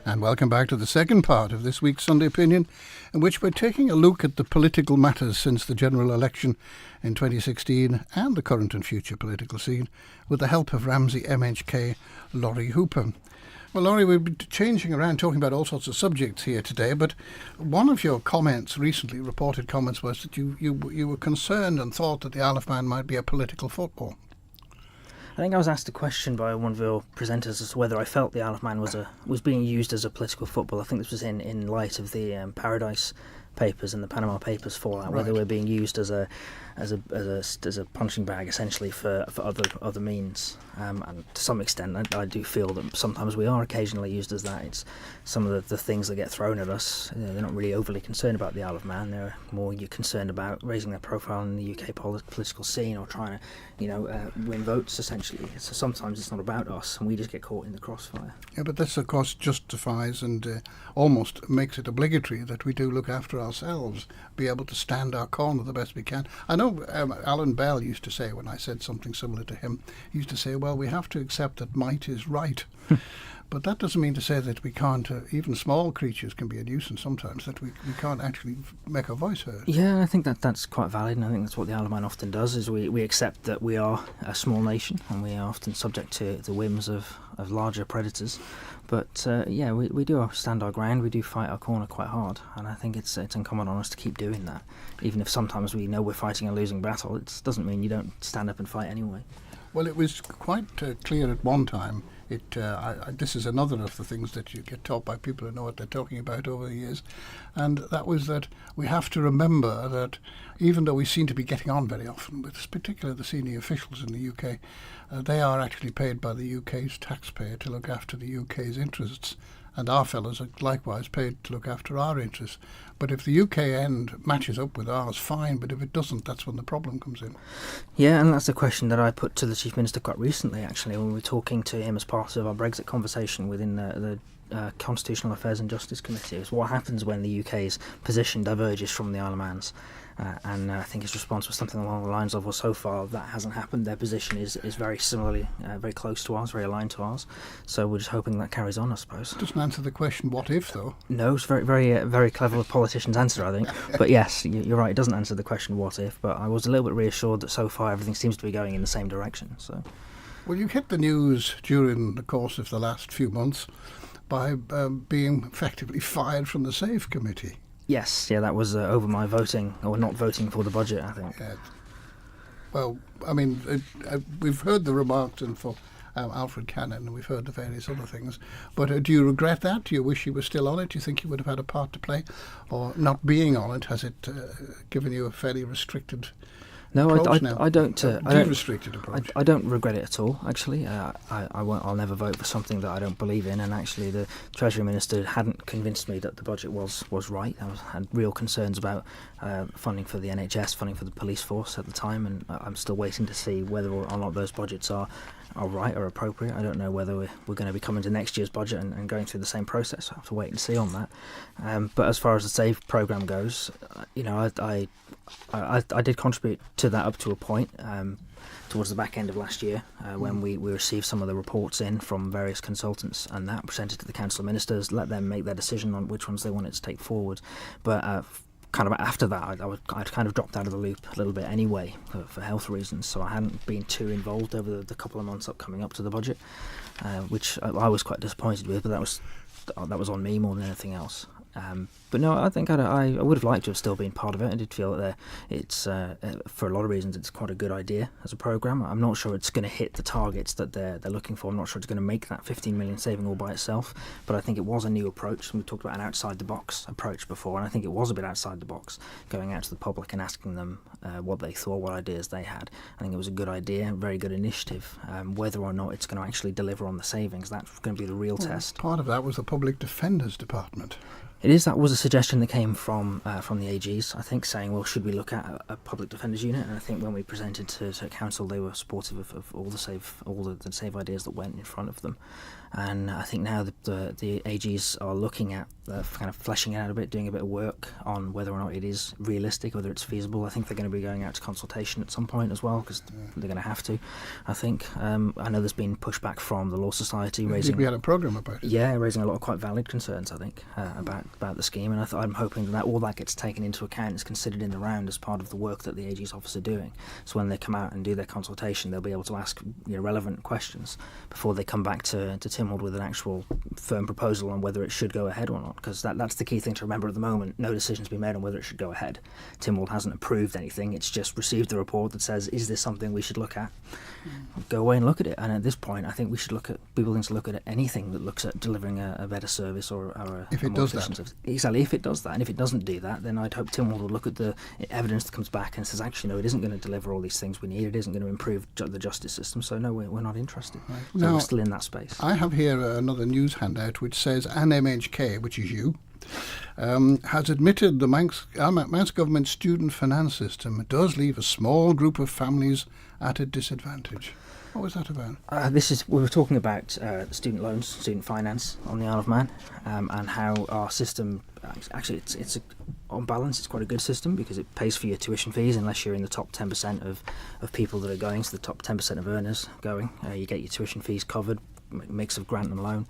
And welcome back to the second part of this week's Sunday Opinion, in which we're taking a look at the political matters since the general election in 2016 and the current and future political scene, with the help of Ramsey MHK, Lawrie Hooper. Well, Lawrie, we've been changing around, talking about all sorts of subjects here today, but one of your comments, recently reported comments, was that you were concerned and thought that the Isle of Man might be a political football. I think I was asked a question by one of your presenters as to whether I felt the Isle of Man was being used as a political football. I think this was in light of the Paradise Papers and the Panama Papers fallout, right. Whether we're being used as a punching bag essentially for other means, and to some extent I do feel that sometimes we are occasionally used as that. It's some of the things that get thrown at us, they're not really overly concerned about the Isle of Man. They're more concerned about raising their profile in the UK political scene, or trying to win votes essentially. So sometimes it's not about us and we just get caught in the crossfire. Yeah, but this of course justifies and almost makes it obligatory that we do look after ourselves, be able to stand our corner the best we can. I know Alan Bell used to say, when I said something similar to him, he used to say, well, we have to accept that might is right. But that doesn't mean to say that we can't, even small creatures can be a nuisance sometimes, that we can't actually make our voice heard. Yeah, I think that's quite valid, and I think that's what the Isle of Man often does, is we accept that we are a small nation and we are often subject to the whims of larger predators. But we do stand our ground, we do fight our corner quite hard, and I think it's incumbent on us to keep doing that. Even if sometimes we know we're fighting a losing battle, it doesn't mean you don't stand up and fight anyway. Well, it was quite clear at one time. This is another of the things that you get taught by people who know what they're talking about over the years, and that was that we have to remember that even though we seem to be getting on very often with particularly the senior officials in the UK, they are actually paid by the UK's taxpayer to look after the UK's interests, and our fellows are likewise paid to look after our interests. But if the UK end matches up with ours, fine, but if it doesn't, that's when the problem comes in. Yeah, and that's a question that I put to the Chief Minister quite recently, actually, when we were talking to him as part of our Brexit conversation within the Constitutional Affairs and Justice Committee. Is what happens when the UK's position diverges from the Isle of Man's. And I think his response was something along the lines of, well, so far that hasn't happened. Their position is very similarly, very close to ours, very aligned to ours. So we're just hoping that carries on, I suppose. Doesn't answer the question, what if, though? No, it's very clever politician's answer, I think. But yes, you're right, it doesn't answer the question, what if. But I was a little bit reassured that so far everything seems to be going in the same direction. So, well, you hit the news during the course of the last few months by being effectively fired from the SAFE committee. Yes, that was over my voting, or not voting for the budget, I think. Yeah. Well, I mean, we've heard the remarks for Alfred Cannon, and we've heard the various other things, but do you regret that? Do you wish you were still on it? Do you think you would have had a part to play? Or not being on it, has it given you a fairly restricted No, approach I don't. Restricted approach. I don't regret it at all. Actually, I'll never vote for something that I don't believe in. And actually, the Treasury Minister hadn't convinced me that the budget was right. I had real concerns about funding for the NHS, funding for the police force at the time, and I'm still waiting to see whether or not those budgets are right or appropriate. I don't know whether we're going to be coming to next year's budget and going through the same process. I have to wait and see on that. But as far as the SAVE programme goes, I did contribute to that up to a point towards the back end of last year when we received some of the reports in from various consultants, and that presented to the Council of Ministers, let them make their decision on which ones they wanted to take forward. But kind of after that, I'd kind of dropped out of the loop a little bit anyway for health reasons, so I hadn't been too involved over the couple of months coming up to the budget, which I was quite disappointed with, but that was on me more than anything else. But no, I think I would have liked to have still been part of it. I did feel that it's for a lot of reasons it's quite a good idea as a programme. I'm not sure it's going to hit the targets that they're looking for. I'm not sure it's going to make that 15 million saving all by itself, but I think it was a new approach. And we talked about an outside the box approach before, and I think it was a bit outside the box, going out to the public and asking them what they thought, what ideas they had. I think it was a good idea, a very good initiative. Whether or not it's going to actually deliver on the savings, that's going to be the real test. Part of that was the Public Defender's Department. It is. That was a suggestion that came from the AGs, I think, saying, well, should we look at a public defenders unit? And I think when we presented to council, they were supportive of all the save ideas that went in front of them. And I think now the AGs are looking at kind of fleshing it out a bit, doing a bit of work on whether or not it is realistic, whether it's feasible. I think they're going to be going out to consultation at some point as well, because they're going to have to, I think. I know there's been pushback from the Law Society raising... We had a programme about it. Yeah, raising a lot of quite valid concerns, I think, about the scheme. And I'm hoping that all that gets taken into account and is considered in the round as part of the work that the AG's office are doing. So when they come out and do their consultation, they'll be able to ask relevant questions before they come back to Tynwald with an actual firm proposal on whether it should go ahead or not, because that's the key thing to remember at the moment. No decision's been made on whether it should go ahead. Tynwald hasn't approved anything. It's just received a report that says, is this something we should look at? Go away and look at it. And at this point, I think we should be willing to look at anything that looks at delivering a better service or a if it more does efficient that. service. Exactly, if it does that. And if it doesn't do that, then I'd hope Tynwald will look at the evidence that comes back and says, actually, no, it isn't going to deliver all these things we need. It isn't going to improve the justice system. So no, we're not interested. Right. So Now, we're still in that space. I have here another news handout which says an MHK, which is you, has admitted the Manx government student finance system does leave a small group of families at a disadvantage. What was that about? We were talking about student loans, student finance on the Isle of Man, and how our system, actually it's on balance, it's quite a good system because it pays for your tuition fees unless you're in the top 10% of people that are going, so the top 10% of earners going. You get your tuition fees covered, mix of grant and loan.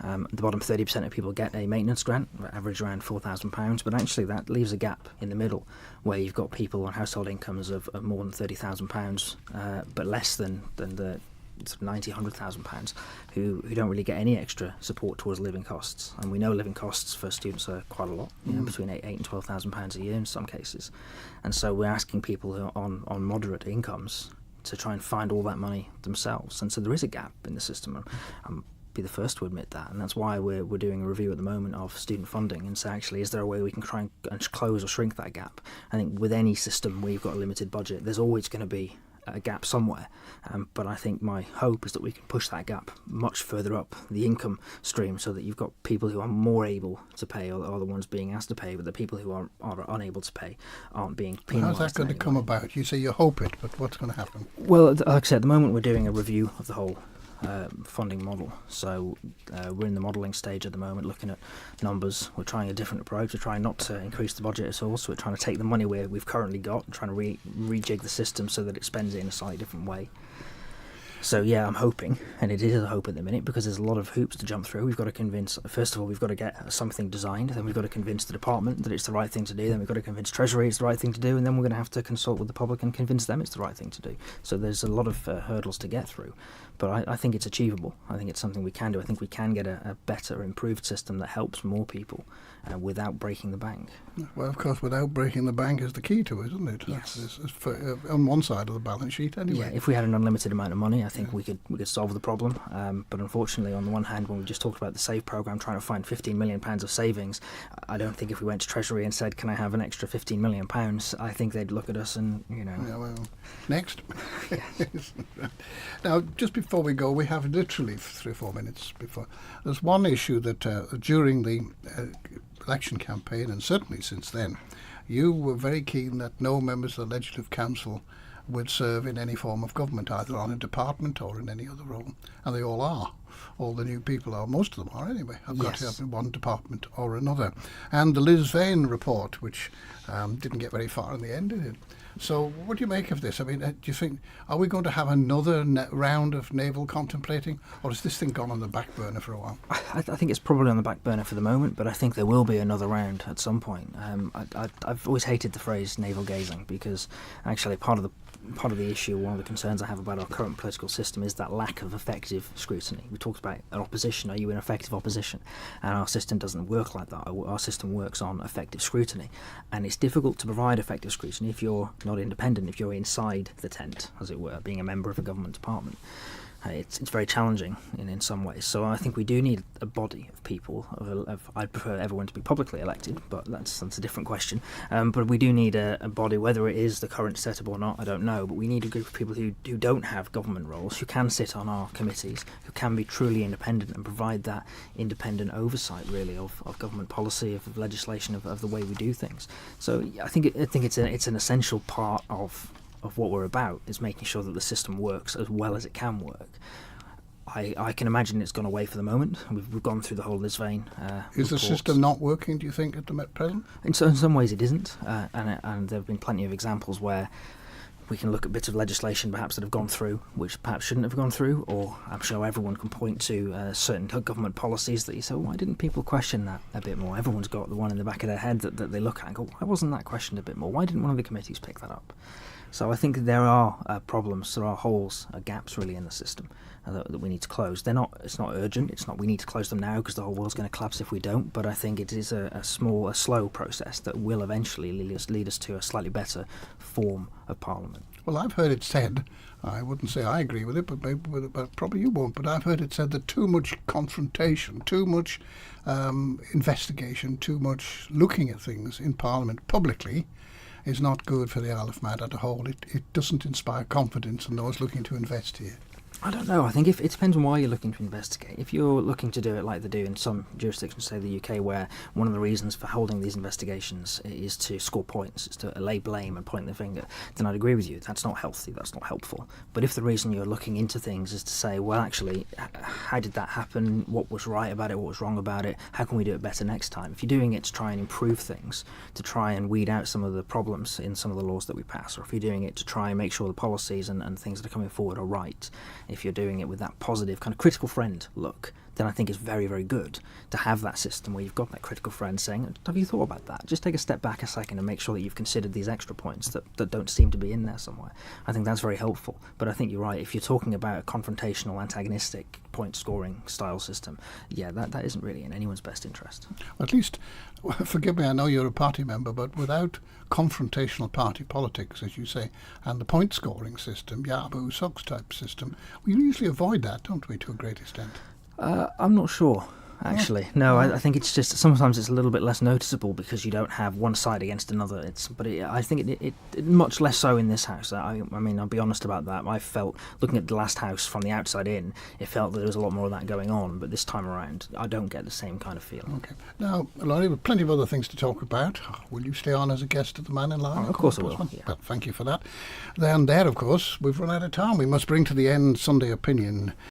The bottom 30% of people get a maintenance grant, average around £4,000, but actually that leaves a gap in the middle where you've got people on household incomes of more than £30,000, but less than the sort of £100,000 who don't really get any extra support towards living costs. And we know living costs for students are quite a lot, between £8,000 and £12,000 a year in some cases. And so we're asking people who are on moderate incomes to try and find all that money themselves. And so there is a gap in the system. I'm be the first to admit that, and that's why we're doing a review at the moment of student funding and say, actually, is there a way we can try and close or shrink that gap? I think with any system where you've got a limited budget, there's always going to be a gap somewhere, but I think my hope is that we can push that gap much further up the income stream so that you've got people who are more able to pay or are the ones being asked to pay, but the people who are unable to pay aren't being penalised. How's that going to come about? You say you hope it, but what's going to happen? Well, like I said, at the moment we're doing a review of the whole funding model. So we're in the modelling stage at the moment, looking at numbers. We're trying a different approach. We're trying not to increase the budget at all. So we're trying to take the money we've currently got and trying to rejig the system so that it spends it in a slightly different way. So yeah, I'm hoping, and it is a hope at the minute, because there's a lot of hoops to jump through. We've got to convince, first of all, we've got to get something designed, then we've got to convince the department that it's the right thing to do, then we've got to convince Treasury it's the right thing to do, and then we're going to have to consult with the public and convince them it's the right thing to do. So there's a lot of hurdles to get through. But I think it's achievable. I think it's something we can do. I think we can get a better, improved system that helps more people without breaking the bank. Well, of course, without breaking the bank is the key to it, isn't it? Yes. It's on one side of the balance sheet, anyway. Yeah, if we had an unlimited amount of money, I think we could solve the problem. But unfortunately, on the one hand, when we just talked about the SAVE programme, trying to find £15 million of savings, I don't think if we went to Treasury and said, can I have an extra £15 million, I think they'd look at us and, Yeah, well, next. Now, just before we go, we have literally 3 or 4 minutes before. There's one issue that during the election campaign, and certainly since then, you were very keen that no members of the Legislative Council would serve in any form of government, either on a department or in any other role. And they all are. All the new people are, most of them are anyway, have got to have in one department or another. And the Liz Vane report, which didn't get very far in the end, did it? So what do you make of this? I mean, do you think, are we going to have another round of naval contemplating, or has this thing gone on the back burner for a while? I think it's probably on the back burner for the moment, but I think there will be another round at some point. I've always hated the phrase navel gazing, because actually part of the issue, one of the concerns I have about our current political system is that lack of effective scrutiny. We talked about an opposition. Are you in effective opposition? And our system doesn't work like that. Our system works on effective scrutiny. And it's difficult to provide effective scrutiny if you're not independent, if you're inside the tent, as it were, being a member of a government department. it's very challenging in some ways. So I think we do need a body of people. I'd prefer everyone to be publicly elected, but that's a different question. But we do need a body, whether it is the current setup or not, I don't know. But we need a group of people who don't have government roles, who can sit on our committees, who can be truly independent and provide that independent oversight, really, of government policy, of legislation, of the way we do things. So I think it's an essential part of what we're about, is making sure that the system works as well as it can work. I can imagine it's gone away for the moment. We've gone through the whole Liz Vane Is the system not working, do you think, at the present? In some ways it isn't, and there have been plenty of examples where we can look at bits of legislation perhaps that have gone through, which perhaps shouldn't have gone through, or I'm sure everyone can point to certain government policies that you say, why didn't people question that a bit more? Everyone's got the one in the back of their head that they look at and go, why wasn't that questioned a bit more? Why didn't one of the committees pick that up? So I think there are problems, there are holes, gaps really in the system that we need to close. It's not urgent. It's not we need to close them now because the whole world's going to collapse if we don't. But I think it is a slow process that will eventually lead us to a slightly better form of Parliament. Well, I've heard it said, I wouldn't say I agree with it, but probably you won't, but I've heard it said that too much confrontation, too much investigation, too much looking at things in Parliament publicly is not good for the Isle of Man as a whole. It doesn't inspire confidence in those looking to invest here. I don't know. I think it depends on why you're looking to investigate. If you're looking to do it like they do in some jurisdictions, say the UK, where one of the reasons for holding these investigations is to score points, is to lay blame and point the finger, then I'd agree with you. That's not healthy. That's not helpful. But if the reason you're looking into things is to say, well, actually, how did that happen? What was right about it? What was wrong about it? How can we do it better next time? If you're doing it to try and improve things, to try and weed out some of the problems in some of the laws that we pass, or if you're doing it to try and make sure the policies and things that are coming forward are right, if you're doing it with that positive kind of critical friend look, then I think it's very, very good to have that system where you've got that critical friend saying, have you thought about that? Just take a step back a second and make sure that you've considered these extra points that don't seem to be in there somewhere. I think that's very helpful. But I think you're right. If you're talking about a confrontational, antagonistic point scoring style system, yeah, that isn't really in anyone's best interest. Well, at least, forgive me, I know you're a party member, but without confrontational party politics, as you say, and the point scoring system, Yahoo Socks type system, we usually avoid that, don't we, to a great extent? I'm not sure, actually. No, I think it's just sometimes it's a little bit less noticeable because you don't have one side against another. I think it much less so in this house. I mean, I'll be honest about that. I felt, looking at the last house from the outside in, it felt that there was a lot more of that going on. But this time around, I don't get the same kind of feeling. Okay. Now, Lawrie, with plenty of other things to talk about. Will you stay on as a guest at the Man in Line? Oh, of course I will. Yeah. Well, thank you for that. Then there, of course, we've run out of time. We must bring to the end Sunday Opinion.